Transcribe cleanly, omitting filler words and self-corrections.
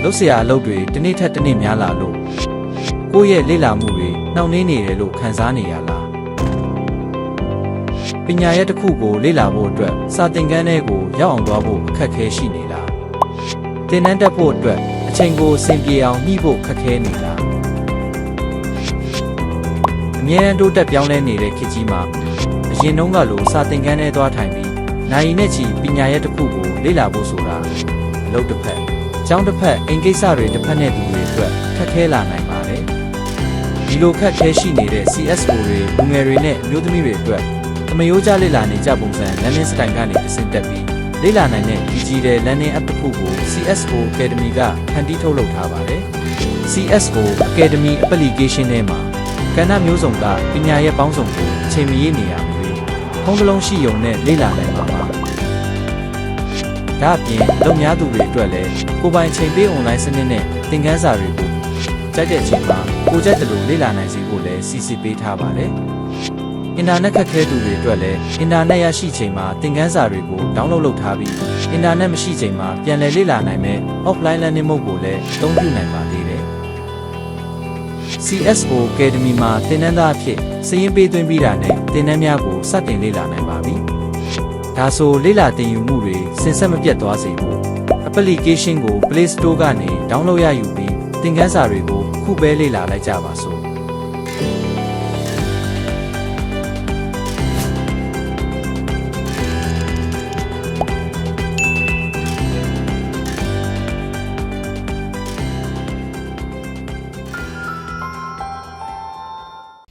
လုပ်เสียအလုပ်တွေတစ်နေ့ထက်တစ်နေ့များလာလို့ကိုယ့်ရဲ့လေ့လာမှုတွေနှောင့်နှေးနေတယ်လို့ခံစားနေရလားပညာရပ်တစ်ခုကိုလေ့လာဖို့အတွက်စာသင်ခန်းထဲကိုရောက်အောင်သွားဖို့အခက်အခဲရှိနေလားသင်တန်းတက်ဖို့အတွက်အချိန်ကိုအဆင်ပြေအောင်ညှိဖို့ခက်ခဲနေလားအမြဲတမ်းတိုးတက်ပြောင်းလဲနေတဲ့ခေတ်ကြီးမှာအရင်တုန်းကလိုစာသင်ခန်းထဲသွားထိုင်ပြီးနိုင်နဲ့ချီပညာရပ်တစ်ခုကိုလေ့လာဖို့ဆိုတာအလုပ်တစ်ဖက်ကျောင်းတစ်ဖက်အိမ်ကိစ္စတွေတစ်ဖက်နဲ့သူတွေအတွက်ခက်ခဲလာနိုင်ပါတယ်ဒီလိုခက်ခဲရှိနေတဲ့ CSO တွေလူငယ်တွေနဲ့အမျိုးသမီးတွေအတွက်သမယိုးကြလေ့လာနေကြပုံစံ learning style ကနေတစ်ဆင့်တက်ပြီးလေ့လာနိုင်တဲ့ဒီကြီးတဲ့ learning app တစ်ခုကို CSO Academy ကဖန်တီးထုတ်လုပ်ထားပါတယ် CSO Academy application ထဲမှာကဏ္ဍမျိုးစုံကပညာရပ်ပေါင်းစုံကိုအချိန်မရနေရမျိုးဖုန်းတစ်လုံးရှိုံနဲ့လေ့လာနိုင်ပါမှာဒါအပြင်လုပ်များသူတွေအတွက်လည်းကိုယ်ပိုင်ချိန်ပေး online စနစ်နဲ့သင်ခန်းစာတွေကိုကြိုက်တဲ့အချိန်မှာကိုကြိုက်တယ်လို့လေ့လာနိုင်စေဖို့လည်းစီစဉ်ပေးထားပါတယ်အင်တာနက်ခက်ခဲသူတွေအတွက်လည်းအင်တာနက်ရရှိချိန်မှာသင်ခန်းစာတွေကို download လုပ်ထားပြီးအင်တာနက်မရှိချိန်မှာပြန်လည်လေ့လာနိုင်မဲ့ offline learning mode ကိုလည်းအသုံးပြုနိုင်ပါသေးတယ် CSO Academy မှာသင်တန်းသားအဖြစ်စာရင်းပေးသွင်းပြီးတာနဲ့သင်တန်းများကိုစတင်လေ့လာနိုင်ပါပြီဒါဆိုလေ့လာသင်ယူမှုတွေစင်ဆက်မပြတ်သွားစေဖို့ application ကို Play Store ကနေ download ရယူပြီးသင်ခန်းစာတွေကိုခုပဲလေ့လာလိုက်ကြပါစို့